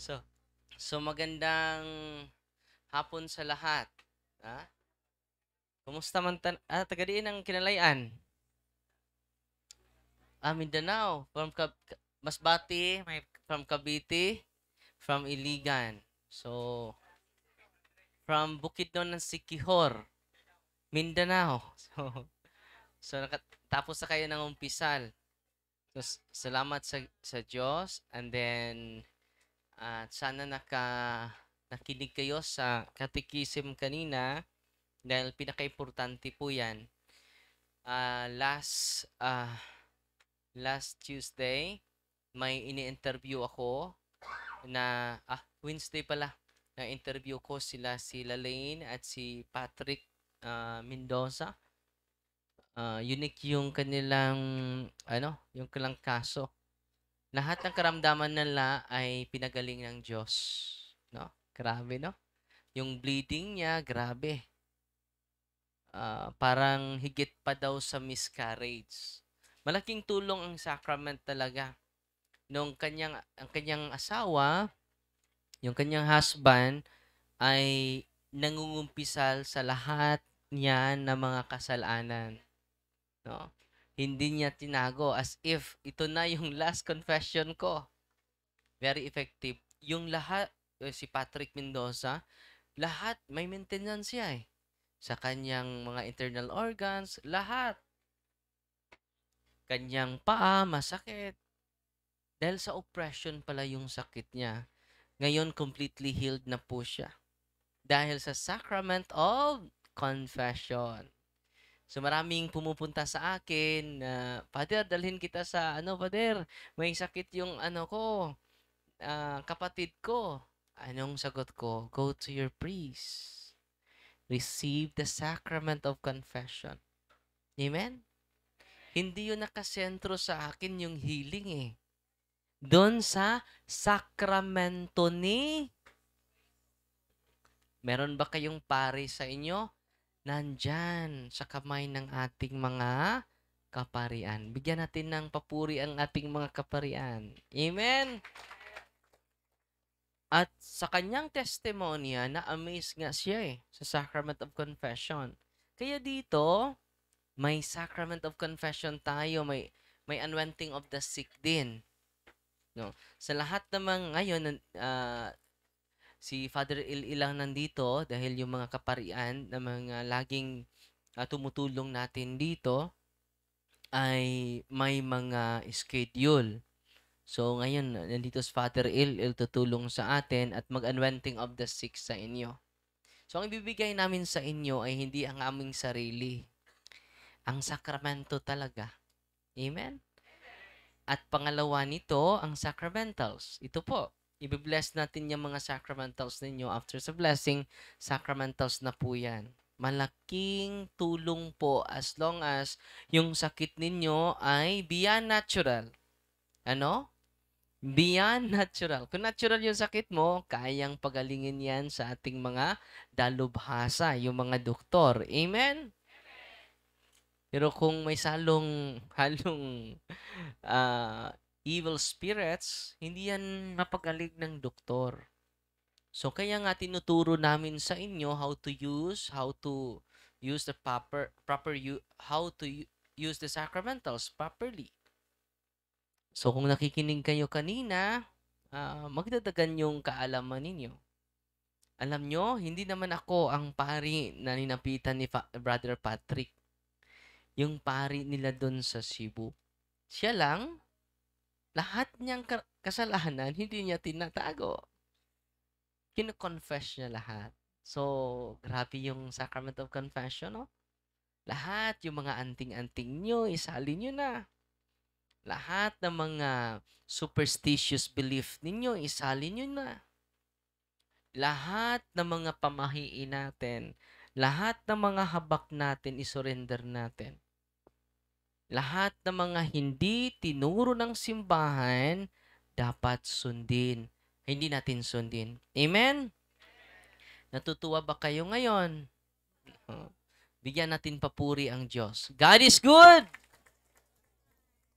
So, so magandang hapon sa lahat. Ah, kumusta man taga diin ang kinalayan? Mindanao, from Masbate, may from Cavite, from Iligan. So, from Bukidnon ng Siquijor, Mindanao. So nakatapos na kayo ng umpisal. So, salamat sa Diyos, and then sana nakinig kayo sa katikisim kanina dahil pinaka-importante po 'yan. Last Tuesday, may ini-interview ako na Wednesday pala. Na-interview ko si Lalaine at si Patrick Mendoza. Unique yung kanilang yung kanilang kaso. Lahat ng karamdaman nila ay pinagaling ng Diyos, no? Grabe, no? Yung bleeding niya, grabe. Parang higit pa daw sa miscarriage. Malaking tulong ang sacrament talaga. Ang kanyang asawa, yung kanyang husband, ay nangungumpisal sa lahat niya ng mga kasalanan. No? Hindi niya tinago as if ito na yung last confession ko. Very effective. Yung lahat, si Patrick Mendoza, lahat may maintenance siya eh. Sa kanyang mga internal organs, lahat. Kanyang paa, masakit. Dahil sa oppression pala yung sakit niya. Ngayon, completely healed na po siya. Dahil sa sacrament of confession. So maraming pumupunta sa akin na, Father, dalhin kita sa, Father, may sakit yung kapatid ko. Anong sagot ko? Go to your priest. Receive the sacrament of confession. Amen? Hindi yun nakasentro sa akin yung healing eh. Doon sa sakramento ni... Meron ba kayong pari sa inyo? Nandyan sa kamay ng ating mga kaparian. Bigyan natin ng papuri ang ating mga kaparian. Amen? At sa kanyang testimonya, na-amaze nga siya sa Sacrament of Confession. Kaya dito, may Sacrament of Confession tayo, may anointing of the sick din. No? Sa lahat naman ngayon, si Father ilang nandito dahil yung mga kaparian na mga laging tumutulong natin dito ay may mga schedule. So ngayon, nandito si Father Il tutulong sa atin at mag-anointing of the sick sa inyo. So ang ibibigay namin sa inyo ay hindi ang aming sarili. Ang sakramento talaga. Amen? At pangalawa nito, ang sacramentals. Ito po, i-bless natin yung mga sacramentals ninyo. After sa blessing, sacramentals na po yan. Malaking tulong po as long as yung sakit ninyo ay beyond natural. Ano? Beyond natural. Kung natural yung sakit mo, kayang pagalingin yan sa ating mga dalubhasa, yung mga doktor. Amen? Pero kung may halong evil spirits, hindi yan mapagaling ng doktor. So kaya nga tinuturo namin sa inyo how to use the how to use the sacramentals properly. So kung nakikinig kayo kanina, magdadagan yung kaalaman ninyo. Alam nyo, hindi naman ako ang pari na ninapitan ni Brother Patrick. Yung pari nila doon sa Cebu. Siya lang, lahat niyang kasalanan, hindi niya tinatago. Kino-confess niya lahat. So, grabe yung Sacrament of Confession, no? Lahat, yung mga anting-anting nyo, isali nyo na. Lahat ng mga superstitious belief ninyo, isali nyo na. Lahat ng mga pamahiin natin, lahat ng mga habak natin, isurrender natin. Lahat ng mga hindi tinuro ng simbahan, dapat sundin. Hindi natin sundin. Amen? Natutuwa ba kayo ngayon? Bigyan natin papuri ang Diyos. God is good!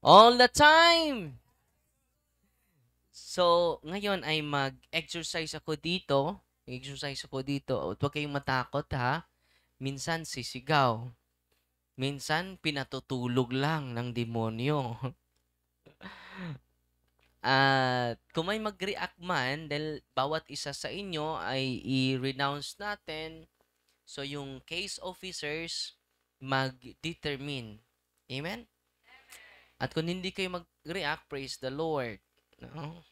All the time! So, ngayon ay mag-exercise ako dito. Exercise ako dito. At huwag kayong matakot ha. Minsan sisigaw. Minsan pinatutulog lang ng demonyo. At kung may mag-react man, dahil bawat isa sa inyo ay i-renounce natin, so yung case officers mag-determine. Amen? At kung hindi kayo mag-react, praise the Lord. No?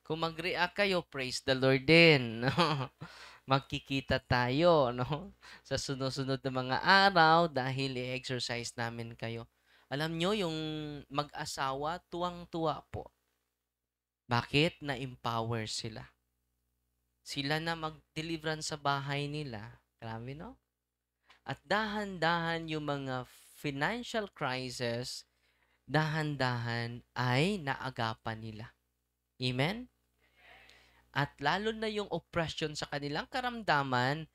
Kung mag-react kayo, praise the Lord din. No? Magkikita tayo, no? Sa sunod-sunod na mga araw dahil i-exercise namin kayo. Alam nyo, yung mag-asawa, tuwang-tuwa po. Bakit? Na-empower sila. Sila na mag-deliverance sa bahay nila. Grabe, no? At dahan-dahan yung mga financial crisis, dahan-dahan ay naagapan nila. Amen? At lalo na yung oppression sa kanilang karamdaman,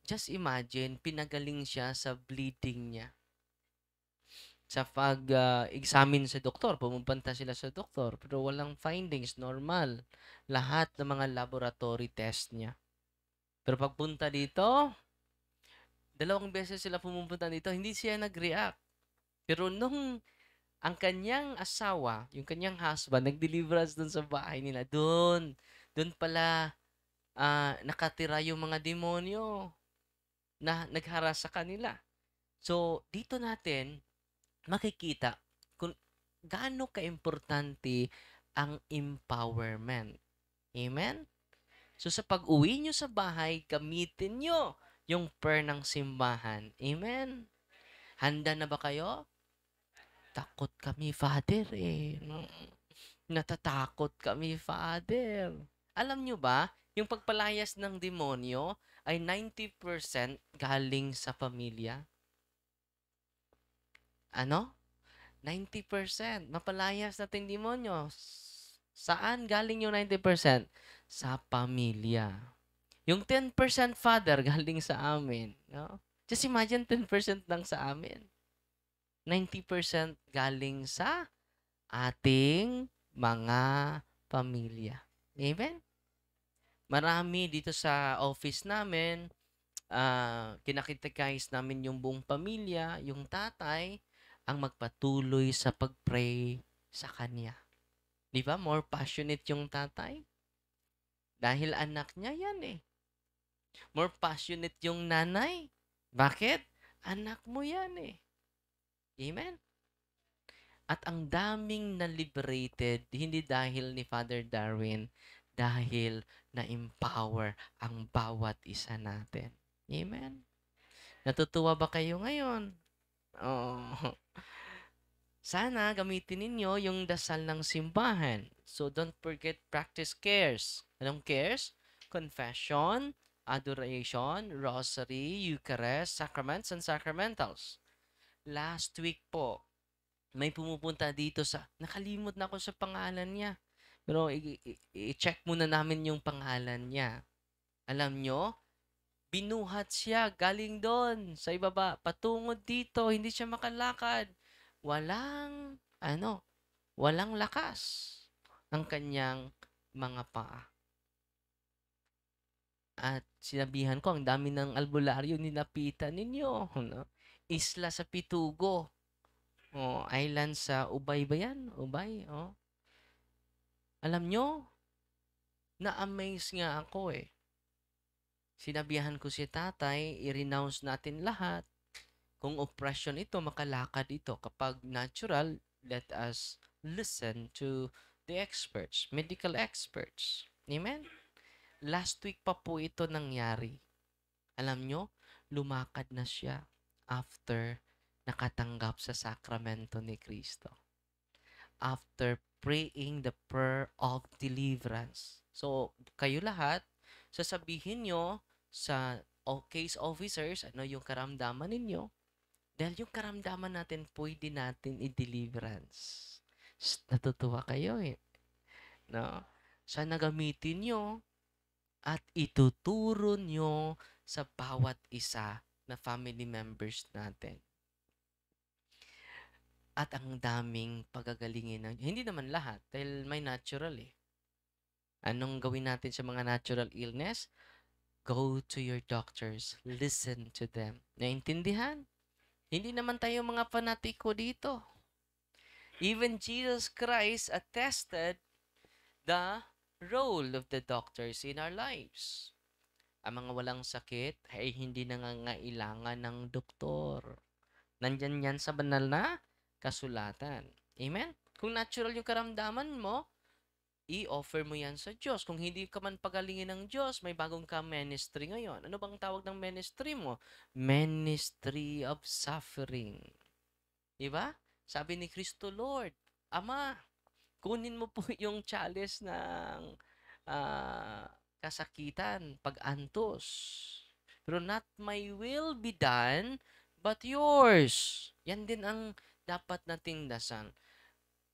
just imagine, pinagaling siya sa bleeding niya. Sa pag-examine sa doktor, pumupunta sila sa doktor, pero walang findings, normal. Lahat ng mga laboratory test niya. Pero pagpunta dito, 2 beses sila pumupunta dito, hindi siya nag-react. Pero nung ang kanyang asawa, yung kanyang husband, nag-deliverance dun sa bahay nila, dun pala nakatira yung mga demonyo na nagharas sa kanila. So, dito natin makikita kung gaano kaimportante ang empowerment. Amen? So, sa pag-uwi nyo sa bahay, gamitin nyo yung prayer ng simbahan. Amen? Handa na ba kayo? Takot kami, Father, eh. Natatakot kami, Father. Alam nyo ba, yung pagpalayas ng demonyo ay 90% galing sa pamilya. Ano? 90%. Mapalayas natin demonyo. Saan galing yung 90%? Sa pamilya. Yung 10% Father galing sa amin. No? Just imagine 10% lang sa amin. 90% galing sa ating mga pamilya. Amen? Marami dito sa office namin, kinakitagais namin yung buong pamilya, yung tatay, ang magpatuloy sa pag-pray sa kanya. Di ba? More passionate yung tatay. Dahil anak niya yan eh. More passionate yung nanay. Bakit? Anak mo yan eh. Amen? At ang daming na-liberated, hindi dahil ni Father Darwin, dahil na-empower ang bawat isa natin. Amen? Natutuwa ba kayo ngayon? Oh. Sana gamitin ninyo yung dasal ng simbahan. So don't forget practice cares. Anong cares? Confession, adoration, rosary, Eucharist, sacraments, and sacramentals. Last week po, may pumupunta dito nakalimot na ako sa pangalan niya. Pero i-check muna namin yung pangalan niya. Alam nyo, binuhat siya galing doon sa ibaba, patungod dito, hindi siya makalakad. Walang lakas ang kanyang mga paa. At sinabihan ko, ang dami ng albularyo nilapitan ninyo. No? Isla sa Pitugo. Island sa Ubay ba yan? Ubay, Alam nyo, na-amaze nga ako eh. Sinabihan ko si tatay, i-renounce natin lahat. Kung oppression ito, makalakad ito. Kapag natural, let us listen to the experts, medical experts. Amen? Last week pa po ito nangyari. Alam nyo, lumakad na siya after nakatanggap sa sakramento ni Kristo. After praying the prayer of deliverance. So, kayo lahat, sasabihin nyo sa case officers, ano yung karamdaman ninyo, dahil yung karamdaman natin, pwede natin i-deliverance. Natutuwa kayo eh. No? Sana gamitin nyo at ituturo nyo sa bawat isa na family members natin. At ang daming pagagalingin. Hindi naman lahat, dahil may natural eh. Anong gawin natin sa mga natural illness? Go to your doctors. Listen to them. Naintindihan? Hindi naman tayo mga fanatiko dito. Even Jesus Christ attested the role of the doctors in our lives. Ang mga walang sakit ay hindi nangangailangan ng doktor. Nandyan yan sa banal na kasulatan. Amen? Kung natural yung karamdaman mo, i-offer mo yan sa Diyos. Kung hindi ka man pagalingin ng Diyos, may bagong ka ministry ngayon. Ano bang tawag ng ministry mo? Ministry of suffering. Diba? Sabi ni Kristo, Lord, Ama, kunin mo po yung chalice ng kasakitan, pag-antos. Pero not my will be done, but yours. Yan din ang dapat nating dasal.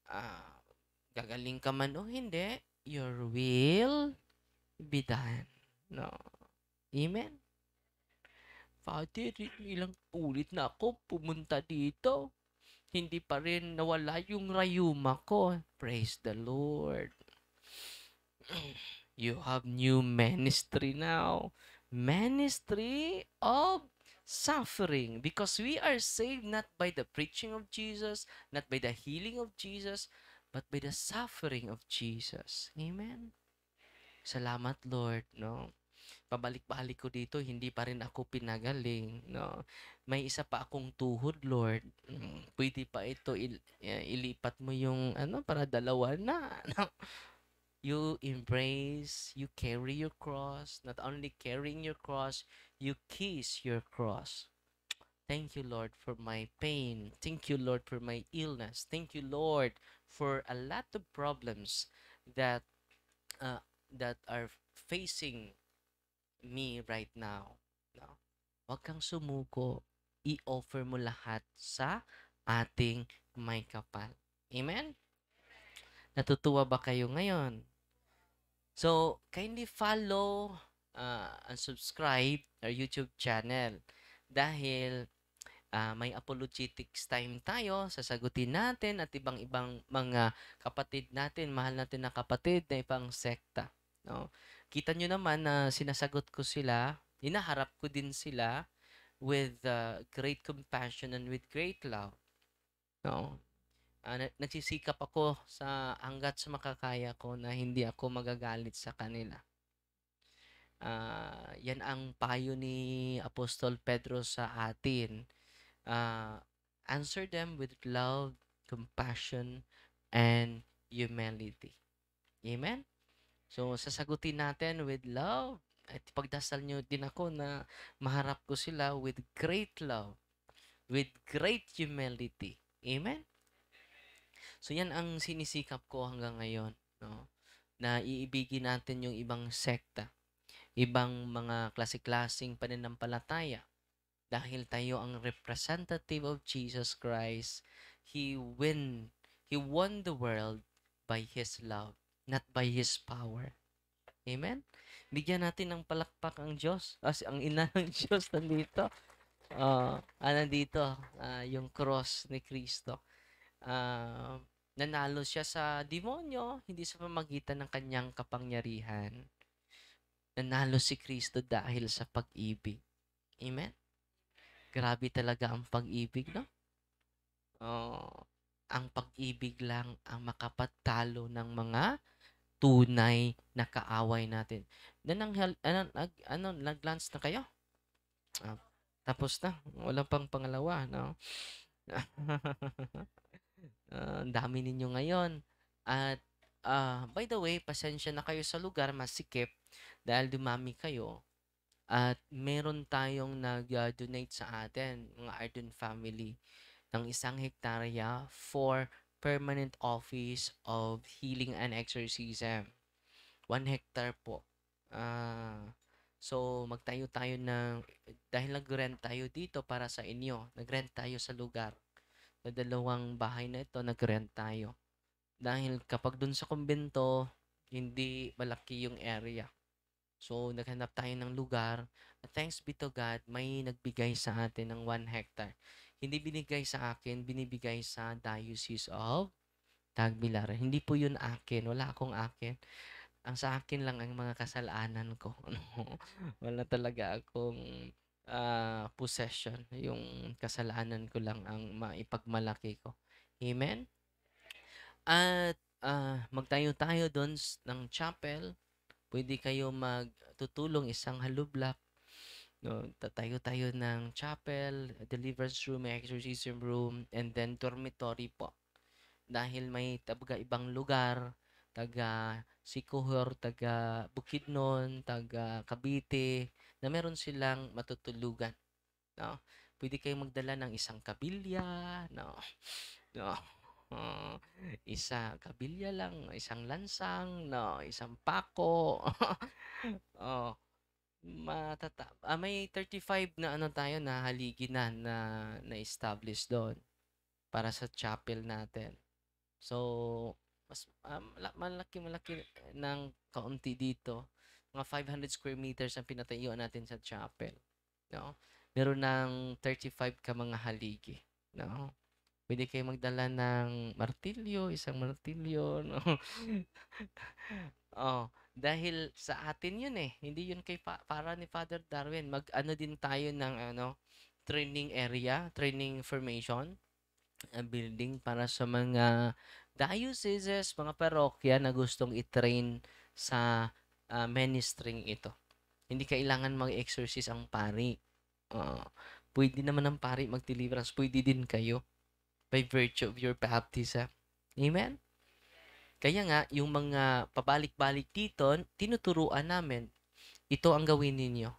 Ah, gagaling ka man o hindi, your will be done. No. Amen? Father, ilang ulit na ako pumunta dito. Hindi pa rin nawala yung rayuma ko. Praise the Lord. You have new ministry now. Ministry of suffering. Because we are saved not by the preaching of Jesus, not by the healing of Jesus, but by the suffering of Jesus. Amen? Salamat, Lord. No? Pabalik-balik ko dito, hindi pa rin ako pinagaling. No? May isa pa akong tuhod, Lord. Pwede pa ito, ilipat mo yung, para dalawa na. No? You embrace, you carry your cross. Not only carrying your cross, you kiss your cross. Thank you, Lord, for my pain. Thank you, Lord, for my illness. Thank you, Lord, for a lot of problems that uh, that are facing me right now. No? Huwag kang sumuko. I-offer mo lahat sa ating may kapal. Amen? Natutuwa ba kayo ngayon? So, kindly follow and subscribe our YouTube channel dahil may apologetics time tayo, sasagutin natin at ibang-ibang mga kapatid natin, mahal natin na kapatid na ibang sekta. No? Kita nyo naman na sinasagot ko sila, hinaharap ko din sila with great compassion and with great love. No? Nagsisikap ako sa hanggat sa makakaya ko na hindi ako magagalit sa kanila. Yan ang payo ni Apostol Pedro sa atin. Answer them with love, compassion, and humility. Amen? So, sasagutin natin with love. At pagdasal nyo din ako na maharap ko sila with great love, with great humility. Amen? So, yan ang sinisikap ko hanggang ngayon. No? Na iibigin natin yung ibang sekta, ibang mga klase-klaseng pananampalataya. Dahil tayo ang representative of Jesus Christ, He won the world by His love, not by His power. Amen? Bigyan natin ng palakpak ang Diyos. Kasi ang ina ng Diyos nandito. Nandito, yung cross ni Kristo. Nanalo siya sa demonyo, hindi sa pamagitan ng kanyang kapangyarihan. Nanalo si Kristo dahil sa pag-ibig. Amen? Grabe talaga ang pag-ibig, no? Ang pag-ibig lang ang makapagtalo ng mga tunay na kaaway natin. Nag-lunch na kayo? Tapos na. Wala pang pangalawa, no? Ang dami ninyo ngayon. At, by the way, pasensya na kayo sa lugar, masikip, dahil dumami kayo. At meron tayong nag-donate sa atin, mga Ardon family, ng 1 hektarya for permanent office of healing and exorcism. 1 hectare po. So, magtayo tayo ng, dahil nag-rent tayo dito para sa inyo, nag-rent tayo sa lugar. Sa 2 bahay na ito, nag-rent tayo. Dahil kapag dun sa kumbento, hindi malaki yung area. So, naghanap tayo ng lugar. At thanks be to God, may nagbigay sa atin ng 1 hectare. Hindi binigay sa akin, binibigay sa Diocese of Tagbilaran. Hindi po yun akin. Wala akong akin. Ang sa akin lang ang mga kasalanan ko. Wala talaga akong possession. Yung kasalanan ko lang ang maipagmalaki ko. Amen? At magtayo-tayo doon ng chapel. Pwede kayo magtutulong isang halublak. No, tatayo tayo ng chapel, deliverance room, exorcism room, and then dormitory po. Dahil may taga ibang lugar, taga Siquijor, taga Bukidnon, taga Cavite, na meron silang matutulugan. No? Pwede kayong magdala ng isang kabilya, no? No. Uh, kabilya lang, isang lansang, no, isang pako. oh, may 35 na ano tayo na haligi na establish doon para sa chapel natin. So, mas malaki ng kaunti dito. Mga 500 square meters ang pinatayuan natin sa chapel. No? Meron ng 35 ka mga haligi. No? Pwede kayo magdala ng martilyo, isang martilyo. No? oh, dahil sa atin yun eh. Hindi yun para ni Father Darwin. Mag-ano din tayo ng training area, training formation building para sa mga dioceses, mga parokya na gustong i-train sa ministering ito. Hindi kailangan mag-exorcise ang pari. Pwede naman ang pari mag-deliverance. Pwede din kayo by virtue of your baptism. Amen? Kaya nga, yung mga pabalik-balik dito, tinuturuan namin, ito ang gawin ninyo.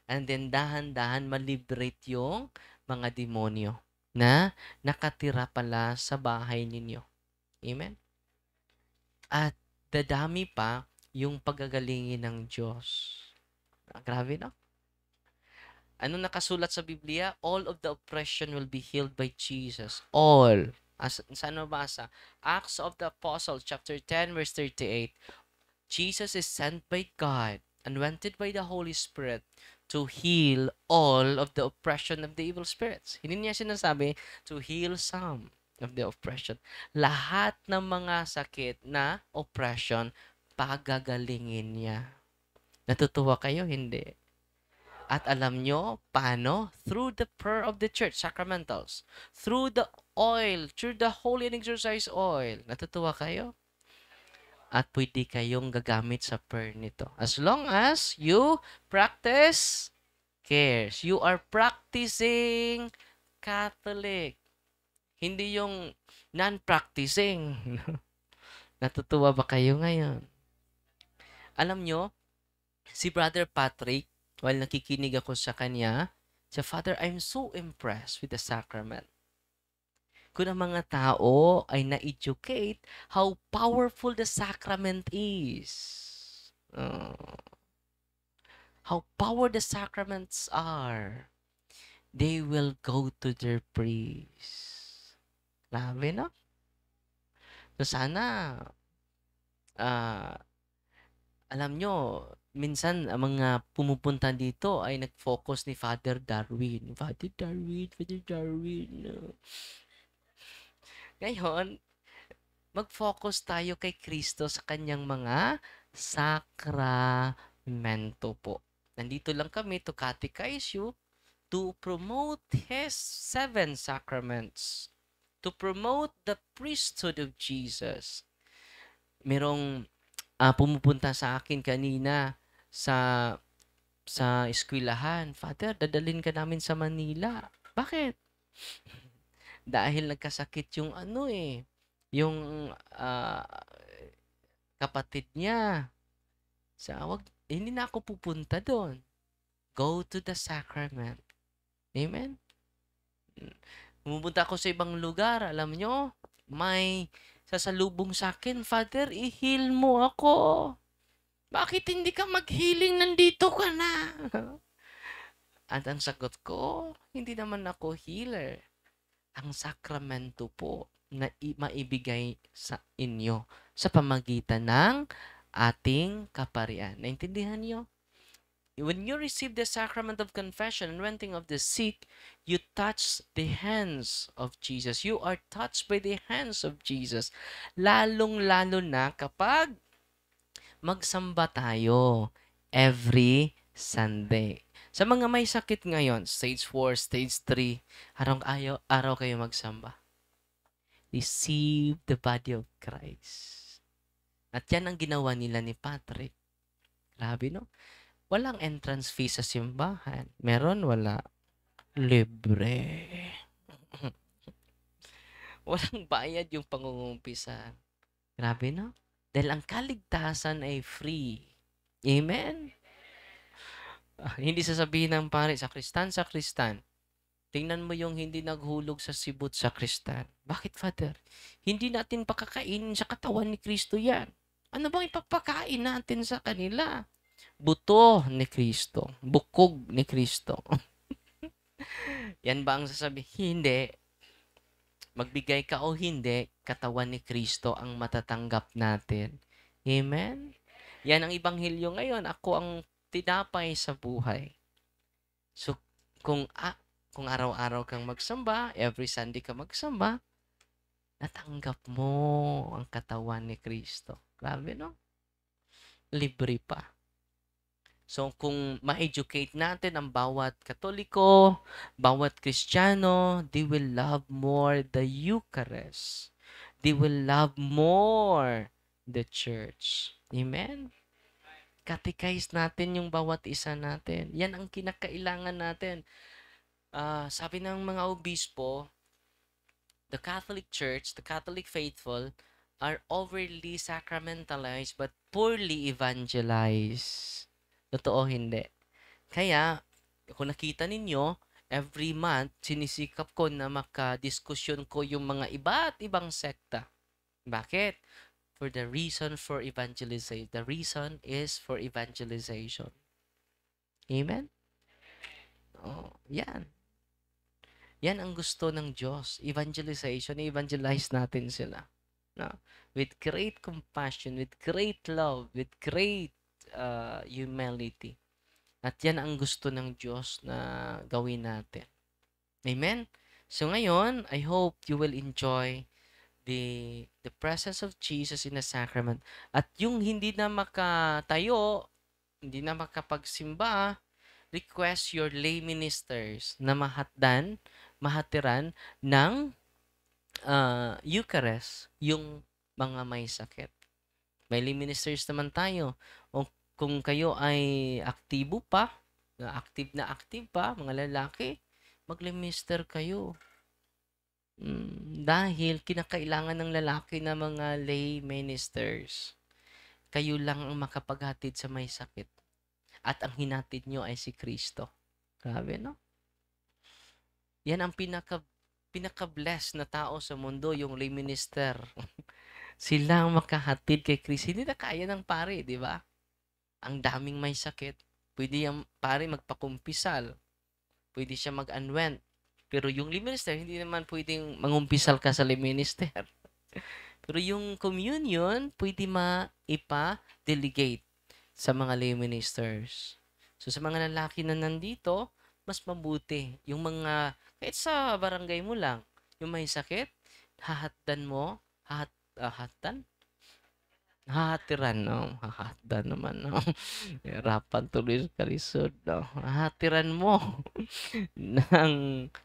And then, dahan-dahan maliberate yung mga demonyo na nakatira pala sa bahay ninyo. Amen? At dadami pa yung pagagalingin ng Diyos. Grabe, no? Ano nakasulat sa Biblia? All of the oppression will be healed by Jesus. All. Saan mabasa? Acts of the Apostles, chapter 10, verse 38. Jesus is sent by God, anointed by the Holy Spirit, to heal all of the oppression of the evil spirits. Hindi niya sinasabi to heal some of the oppression. Lahat ng mga sakit na oppression, pagagalingin niya. Natutuwa kayo? Hindi. At alam nyo, paano? Through the prayer of the church, sacramentals. Through the oil, through the holy and exorcise oil. Natutuwa kayo? At pwede kayong gagamit sa prayer nito. As long as you practice cares. You are practicing Catholic. Hindi yung non-practicing. Natutuwa ba kayo ngayon? Alam nyo, si Brother Patrick, while nakikinig ako sa kanya, sa Father, I'm so impressed with the sacrament. Kung ang mga tao ay na-educate how powerful the sacrament is. How powerful the sacraments are. They will go to their priest. Grabe, no? So, sana, alam nyo, minsan, ang mga pumupunta dito ay nag-focus ni Father Darwin. Father Darwin, Father Darwin. No? Ngayon, mag-focus tayo kay Kristo sa kanyang mga sakramento po. Nandito lang kami to catechize you, to promote His 7 sacraments, to promote the priesthood of Jesus. Merong pumupunta sa akin kanina sa eskwelahan, Father, dadalhin ka namin sa Manila. Bakit? Dahil nagkasakit yung yung kapatid niya. Hindi na ako pupunta doon. Go to the sacrament. Amen? Pumunta ako sa ibang lugar, alam nyo, may sasalubong sa akin, Father, i-heal mo ako. Bakit hindi ka mag-healing? Nandito ka na. At ang sagot ko, hindi naman ako healer. Ang sakramento po na maibigay sa inyo sa pamagitan ng ating kaparian. Naintindihan niyo? When you receive the sacrament of confession and anointing of the sick, you touch the hands of Jesus. You are touched by the hands of Jesus. Lalong-lalo na kapag magsamba tayo every Sunday. Sa mga may sakit ngayon, stage 4, stage 3, araw kayo magsamba. Receive the body of Christ. At yan ang ginawa nila ni Patrick. Grabe, no? Walang entrance fee sa simbahan. Meron, wala. Libre. Walang bayad yung pangungumpisan. Grabe, no? Dahil ang kaligtasan ay free. Amen? Hindi sasabihin ng pare, sakristan. Tingnan mo yung hindi naghulog sa sibot sakristan. Bakit, Father? Hindi natin pakakainin sa katawan ni Kristo yan. Ano bang ipapakain natin sa kanila? Buto ni Kristo. Bukog ni Kristo. Yan ba ang sasabihin? Hindi. Magbigay ka o hindi, katawan ni Kristo ang matatanggap natin. Amen? Yan ang ibanghilyo ngayon. Ako ang tinapay sa buhay. So, kung araw-araw kang magsamba, every Sunday ka magsamba, natanggap mo ang katawan ni Kristo. Grabe, no? Libre pa. So, kung ma-educate natin ang bawat Katoliko, bawat Kristiyano, they will love more the Eucharist. They will love more the church. Amen? Catechize natin yung bawat isa natin. Yan ang kinakailangan natin. Sabi ng mga obispo, the Catholic Church, the Catholic faithful, are overly sacramentalized but poorly evangelized. Totoo, hindi. Kaya, kung nakita ninyo, every month, sinisikap ko na makadiskusyon ko yung mga iba't ibang sekta. Bakit? For the reason for evangelization. The reason is for evangelization. Amen? Oh, yan. Yan ang gusto ng Diyos. Evangelization. Evangelize natin sila. No? With great compassion, with great love, with great humility. At yan ang gusto ng Diyos na gawin natin. Amen? So ngayon, I hope you will enjoy the presence of Jesus in the sacrament. At yung hindi na makatayo, hindi na makapagsimba, request your lay ministers na mahatiran ng Eucharist, yung mga may sakit. May lay ministers naman tayo. O kung kayo ay aktibo pa, active pa, mga lalaki, mag-minister kayo. Dahil kinakailangan ng lalaki na mga lay ministers. Kayo lang ang makapaghatid sa may sakit. At ang hinatid nyo ay si Kristo. Grabe, no? Yan ang pinaka-blessed na tao sa mundo, yung lay minister. Sila ang makahatid kay Kristo. Hindi na kaya ng pare, di ba? Ang daming may sakit. Pwede yung pare magpakumpisal. Pwede siya mag-unwent. Pero yung lay minister, hindi naman pwedeng mangumpisal ka sa lay minister. Pero yung communion, pwede ipa-delegate sa mga lay ministers. So sa mga lalaki na nandito, mas mabuti. Yung mga, kahit sa barangay mo lang, yung may sakit, hahatiran mo, hahatiran, no? Hahatiran naman, no? Hirapan tuloy sa kalisod, no? Hahatiran mo ng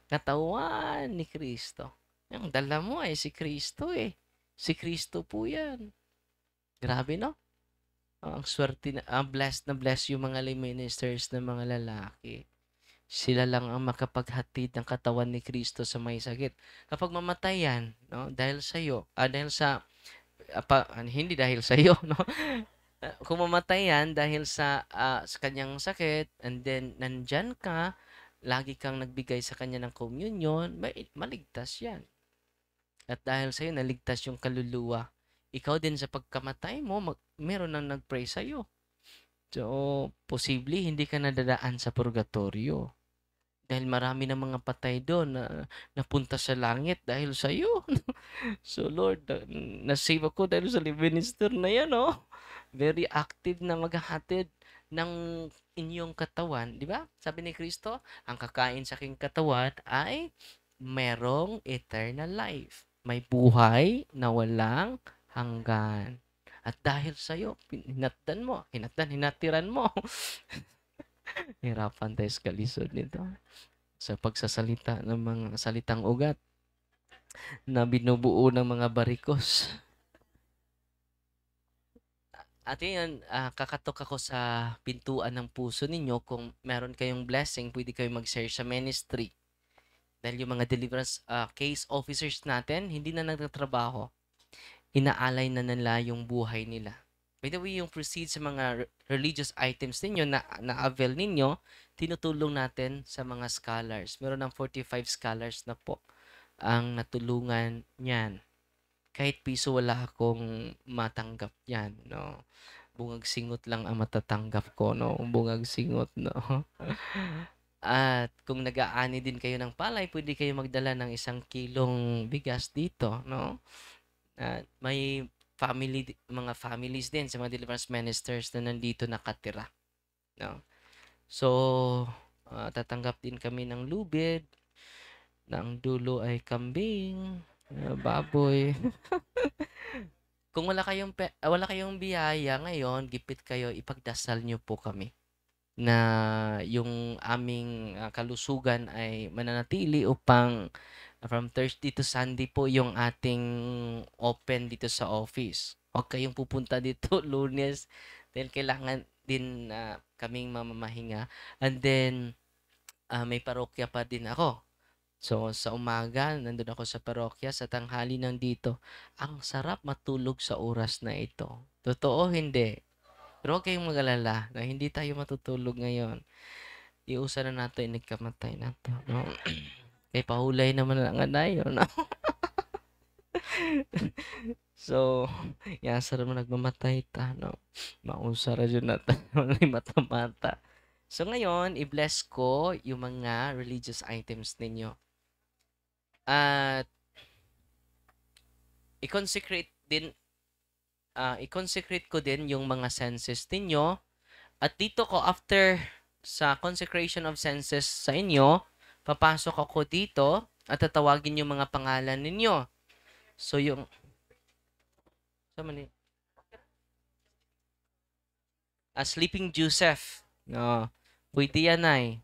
katawan ni Kristo. Yung dala mo ay si Kristo eh. Si Kristo po yan. Grabe, no? Ang swerte na, blessed na blessed yung mga lay ministers na mga lalaki. Sila lang ang makapaghatid ng katawan ni Kristo sa may sakit. Kapag mamatay yan, no? Dahil sa iyo, dahil sa hindi dahil sa iyo, no? Kung mamatay yan dahil sa kanyang sakit, and then nandyan ka, lagi kang nagbigay sa kanya ng communion, maligtas yan. At dahil sa iyo, naligtas yung kaluluwa. Ikaw din sa pagkamatay mo, meron nang nag-pray sa iyo. So, posible hindi ka nadadaan sa purgatorio. Dahil marami na mga patay doon na napunta sa langit dahil sa iyo. So, Lord, nasave ako dahil sa minister na yan, oh. Very active na maghahatid ng inyong katawan. Di ba? Sabi ni Kristo, ang kakain sa aking katawan ay merong eternal life. May buhay na walang hanggan. At dahil sa'yo, hinatdan mo, hinatiran mo. Hirapan tayo sa kalisod nito. Sa pagsasalita ng mga salitang ugat na binubuo ng mga barikos. At yun, kakatok ako sa pintuan ng puso ninyo. Kung meron kayong blessing, pwede kayong mag-share sa ministry. Dahil yung mga deliverance case officers natin, hindi na nagtatrabaho. Inaalay na nila yung buhay nila. By the way, yung proceeds sa mga religious items ninyo na-avail ninyo, tinutulong natin sa mga scholars. Meron ng 45 scholars na po ang natulungan niyan. Kahit piso wala akong matanggap yan, no? Bungag singot lang ang matatanggap ko, no? Bungag singot, no? At kung nag-aani din kayo ng palay, pwede kayo magdala ng 1 kilong bigas dito, no? At may mga families din sa mga deliverance ministers na nandito nakatira, no? So, tatanggap din kami ng lubid, na ang dulo ay kambing, baboy. Kung wala kayong biyaya ngayon, gipit kayo, ipagdasal niyo po kami na yung aming kalusugan ay mananatili upang from Thursday to Sunday po yung ating open dito sa office. Huwag kayong pupunta dito Lunes dahil kailangan din kaming mamamahinga. And then, may parokya pa din ako. So, sa umaga, nandun ako sa parokya, sa tanghali nandito. Ang sarap matulog sa oras na ito. Totoo, hindi. Pero huwag kayong mag-alala na hindi tayo matutulog ngayon. Iusa na nato, inigkamatay na to. No? Kay pahulay naman lang anayo. No? So, yasa naman nagmamatay ta. No? Mausa ra dyan na ta. Mata-mata. So, ngayon, i-bless ko yung mga religious items ninyo. At i-consecrate ko din yung mga senses ninyo. At dito ko, after sa consecration of senses sa inyo, papasok ako dito at tatawagin yung mga pangalan ninyo. So, yung... Sleeping Joseph. No. Pwede yan ay.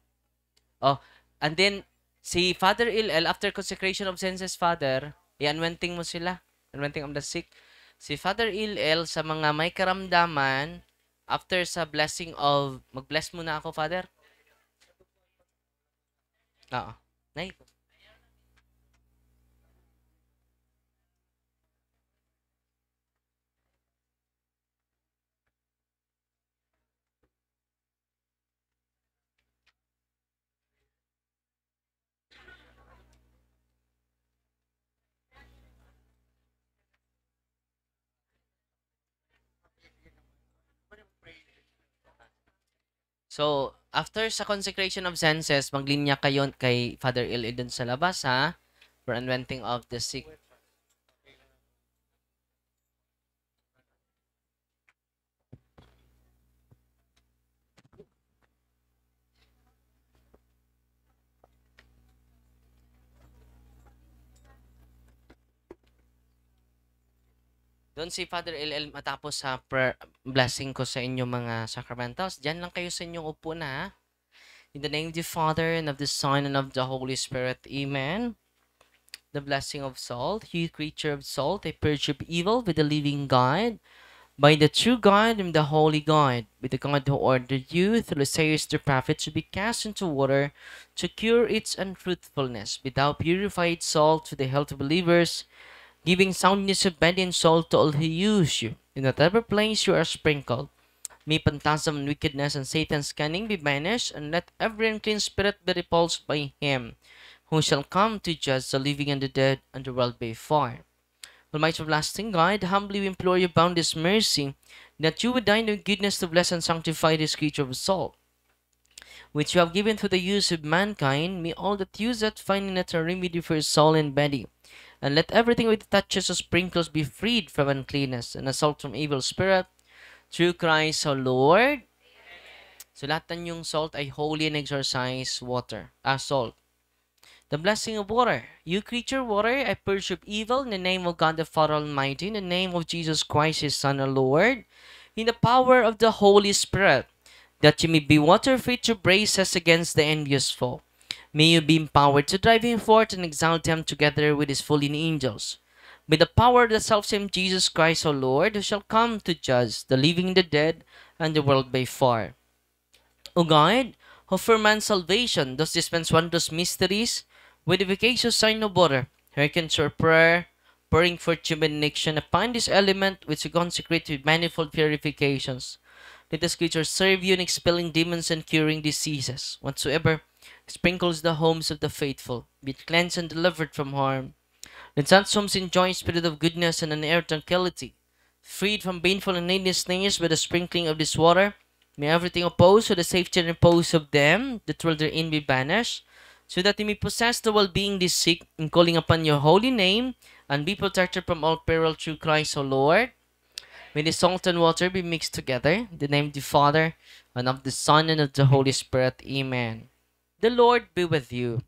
Oh, and then, si Father Il, after consecration of senses, Father, i-anointing mo sila. Anointing of the sick. Si Father Il, sa mga may karamdaman, after sa blessing of, mag-bless muna ako, Father. Oo. Nay. So, after sa consecration of senses, maglinya kayo kay Father Il dun sa labas, ha? For anointing of the sick. Doon si Father LL matapos sa prayer, blessing ko sa inyong mga sacramentals. Diyan lang kayo sa inyong upo na, ha? In the name of the Father, and of the Son, and of the Holy Spirit. Amen. The blessing of salt. You creature of salt, I purge of evil with the living God, by the true God and the holy God, with the God who ordered you through the sayers the prophets to be cast into water to cure its unfruitfulness, with thou purified salt to the health of believers, giving soundness of body and soul to all who use you. In whatever place you are sprinkled, may phantasm and wickedness and Satan's cunning be banished, and let every unclean spirit be repulsed by him, who shall come to judge the living and the dead, and the world by fire. Almighty everlasting God, humbly we implore your boundless mercy, that you would deign your goodness to bless and sanctify this creature of soul, which you have given through the use of mankind. May all that use it find in it a remedy for soul and body. And let everything which touches or sprinkles be freed from uncleanness and assault from evil spirit, through Christ our Lord. So lahat ng yung salt ay holy and exorcised water. Salt. The blessing of water. You creature water, I purge of evil in the name of God the Father Almighty, in the name of Jesus Christ, His Son, our Lord, in the power of the Holy Spirit, that you may be water fit to brace us against the envious foe. May you be empowered to drive him forth and exalt them together with his fallen angels. By the power of the selfsame Jesus Christ, our Lord, who shall come to judge the living and the dead, and the world by fire. O God, who for man's salvation does dispense wondrous mysteries, with efficacious sign of water, hearken to our prayer, pouring forth your benediction upon this element which you consecrate with manifold purifications. Let the creatures serve you in expelling demons and curing diseases, whatsoever sprinkles the homes of the faithful, be it cleansed and delivered from harm. Let such homes enjoy a spirit of goodness and an air of tranquility, freed from baneful and needless snares by the sprinkling of this water. May everything opposed to the safety and repose of them that will therein be banished, so that they may possess the well-being they seek in calling upon your holy name, and be protected from all peril through Christ our Lord. May the salt and water be mixed together, in the name of the Father, and of the Son, and of the Holy Spirit. Amen. The Lord be with you.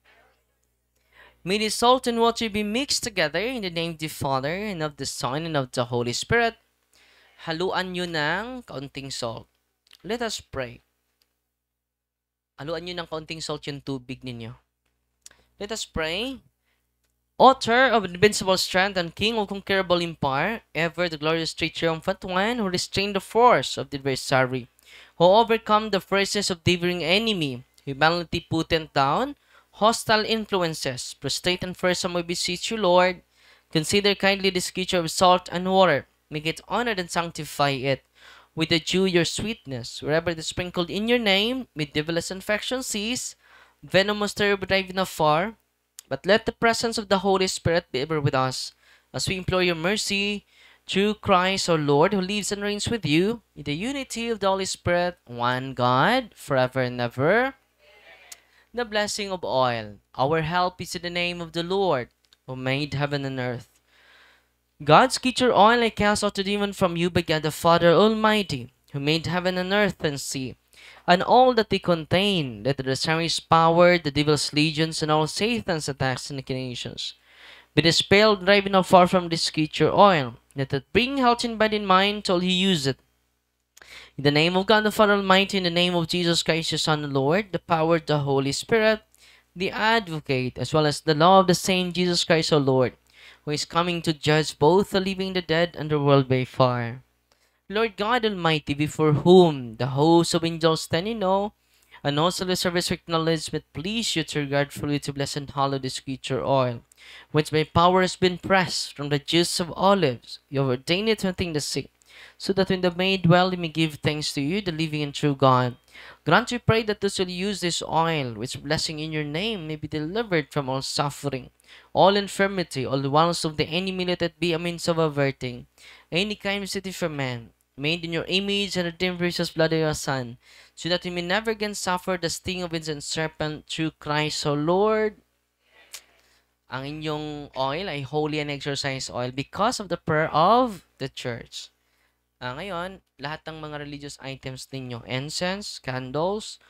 May the salt and water be mixed together, in the name of the Father, and of the Son, and of the Holy Spirit. Haluan nyo ng kaunting salt. Let us pray. Haluan nyo ng kaunting salt yung tubig ninyo. Let us pray. Author of invincible strength and King of conquerable empire, ever the glorious triumphant one, who restrained the force of the adversary, who overcome the fierceness of the devouring enemy, humanity potent down, hostile influences, prostrate and fearsome, we beseech you, Lord. Consider kindly this creature of salt and water, make it honored and sanctify it with the dew your sweetness, wherever it is sprinkled in your name, may devilish infection cease, venomous terror be driven afar. But let the presence of the Holy Spirit be ever with us, as we implore your mercy, through Christ our Lord, who lives and reigns with you, in the unity of the Holy Spirit, one God, forever and ever. The blessing of oil. Our help is in the name of the Lord, who made heaven and earth. God's creature oil I cast out the demon from you by God the Father Almighty, who made heaven and earth and sea, and all that they contain, that the adversary's power, the devil's legions, and all Satan's attacks and inclinations, be dispelled, driven out far from this creature oil, that it bring health in body and mind till he use it. In the name of God the Father Almighty, in the name of Jesus Christ, your Son, the Lord, the power of the Holy Spirit, the Advocate, as well as the law of the same Jesus Christ, our Lord, who is coming to judge both the living and the dead and the world by fire. Lord God Almighty, before whom the hosts of angels stand in awe, and also the service of acknowledgement, please you to regardfully to bless and hallow this creature oil, which by power has been pressed from the juice of olives. You have ordained it to heal the sick, so that when the made well, they may give thanks to you, the living and true God. Grant, we pray, that those who use this oil, which blessing in your name, may be delivered from all suffering, all infirmity, all the wiles of the enemy. Let it be a means of averting any calamity from man, made in your image and redeemed precious blood of your Son, so that we may never again suffer the sting of ancient serpent, through Christ our Lord. Ang inyong oil ay holy and exorcised oil because of the prayer of the church. Ngayon, lahat ng mga religious items ninyo, incense, candles,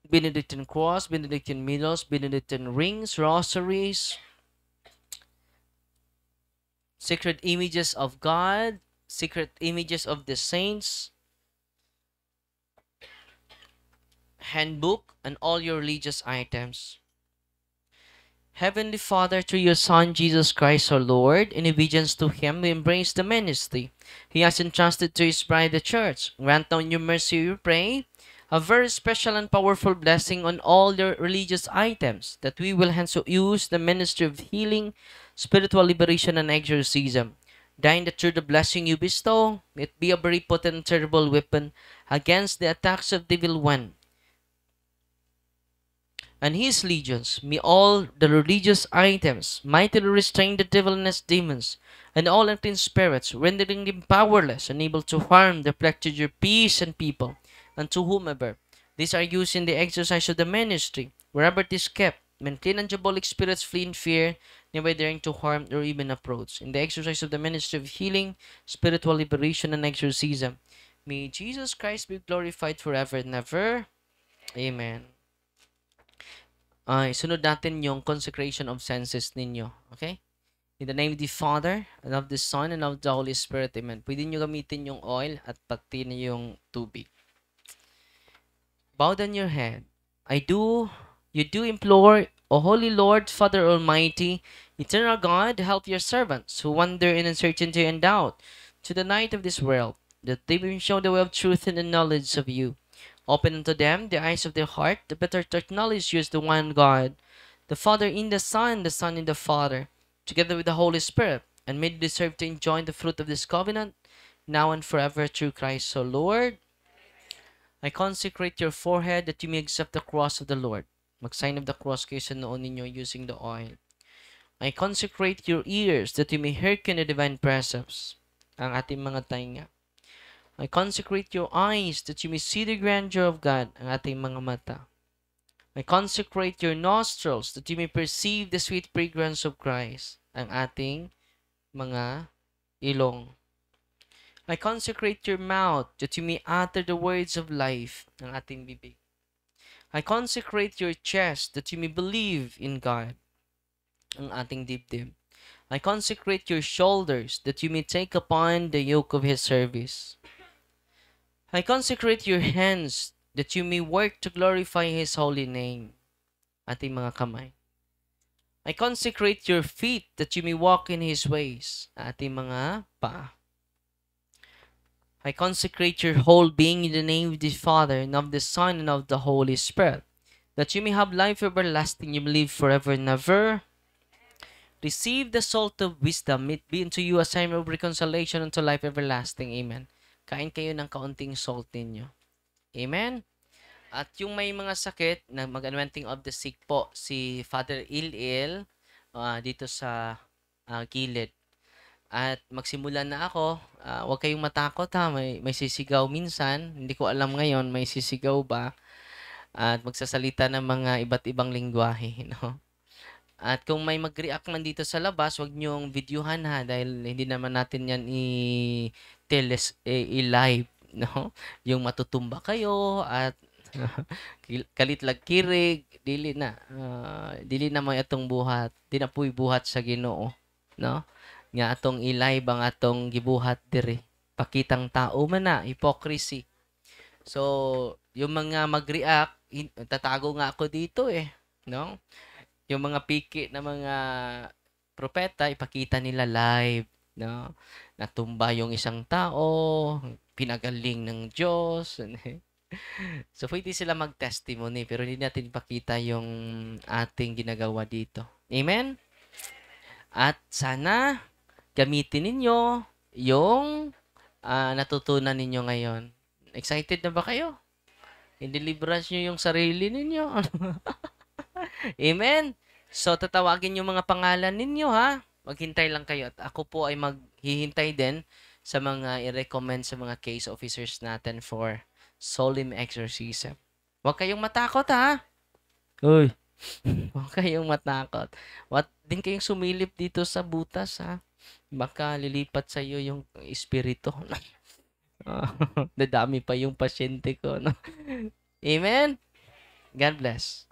Benedictine cross, Benedictine medals, Benedictine rings, rosaries, sacred images of God, secret images of the saints, handbook, and all your religious items. Heavenly Father, through your Son, Jesus Christ our Lord, in obedience to him, we embrace the ministry he has entrusted to his bride, the church. Grant now in your mercy, we pray, a very special and powerful blessing on all your religious items, that we will hence use the ministry of healing, spiritual liberation, and exorcism. Dying that through the blessing you bestow, it be a very potent and terrible weapon against the attacks of the evil one and his legions. May all the religious items mightily restrain the devil and his demons, and all unclean spirits, rendering them powerless, unable to harm the afflicted your peace and people, and to whomever these are used in the exercise of the ministry, wherever it is kept, when clean and diabolic spirits flee in fear, never daring to harm or even approach. In the exercise of the ministry of healing, spiritual liberation, and exorcism, may Jesus Christ be glorified forever and ever. Amen. isunod natin yung consecration of senses ninyo. Okay? In the name of the Father, and of the Son, and of the Holy Spirit. Amen. Pwede nyo gamitin yung oil at pati na yung tubig. Bow down your head. You do implore, O Holy Lord, Father Almighty, Eternal God, help your servants who wander in uncertainty and doubt to the night of this world, that they may show the way of truth and the knowledge of you. Open unto them the eyes of their heart, the better to acknowledge you as the one God, the Father in the Son in the Father, together with the Holy Spirit, and may they deserve to enjoy the fruit of this covenant, now and forever, through Christ. So, Lord, I consecrate your forehead that you may accept the cross of the Lord. Mag-sign of the cross kayo sa noon ninyo using the oil. I consecrate your ears that you may hearken the divine precepts. Ang ating mga tainga. I consecrate your eyes that you may see the grandeur of God. Ang ating mga mata. I consecrate your nostrils that you may perceive the sweet fragrance of Christ. Ang ating mga ilong. I consecrate your mouth that you may utter the words of life. Ang ating bibig. I consecrate your chest that you may believe in God. Ang ating dibdib. I consecrate your shoulders that you may take upon the yoke of His service. I consecrate your hands that you may work to glorify His holy name. Ating mga kamay. I consecrate your feet that you may walk in His ways. Ating mga paa. I consecrate your whole being in the name of the Father, and of the Son, and of the Holy Spirit, that you may have life everlasting, you may live forever and ever. Receive the salt of wisdom, it be unto you a sign of reconciliation unto life everlasting. Amen. Kain kayo ng kaunting salt ninyo. Amen. At yung may mga sakit, na mag-anointing of the sick po, si Father Il dito sa gilid. At magsimula na ako. Huwag kayong matakot ha. May sisigaw minsan. Hindi ko alam ngayon may sisigaw ba. At magsasalita ng mga iba't ibang lingwahe. No? At kung may mag-react man dito sa labas, huwag niyong videohan ha. Dahil hindi naman natin yan i-live. No? Yung matutumba kayo at kalitlag kirig. Dili na may atong buhat. Di na po'y buhat sa Ginoo. No? Nga atong i-live ang atong gibuhat diri. Pakitang tao man na, hypocrisy. So, yung mga mag-react, tatago nga ako dito no? Yung mga piki na mga propeta, ipakita nila live, no? Natumba yung isang tao, pinagaling ng Diyos. So, pwede sila mag-testimony, pero hindi natin ipakita yung ating ginagawa dito. Amen? At sana, gamitin ninyo yung natutunan ninyo ngayon. Excited na ba kayo? I-deliverance nyo yung sarili ninyo. Amen? So, tatawagin yung mga pangalan ninyo, ha? Maghintay lang kayo. At ako po ay maghihintay din sa mga i-recommend sa mga case officers natin for solemn exorcism. Huwag kayong matakot, ha? Uy, huwag kayong matakot. Din kayong sumilip dito sa butas, ha? Baka lilipat sa iyo yung espiritu. Dadami pa yung pasyente ko, no? Amen? God bless.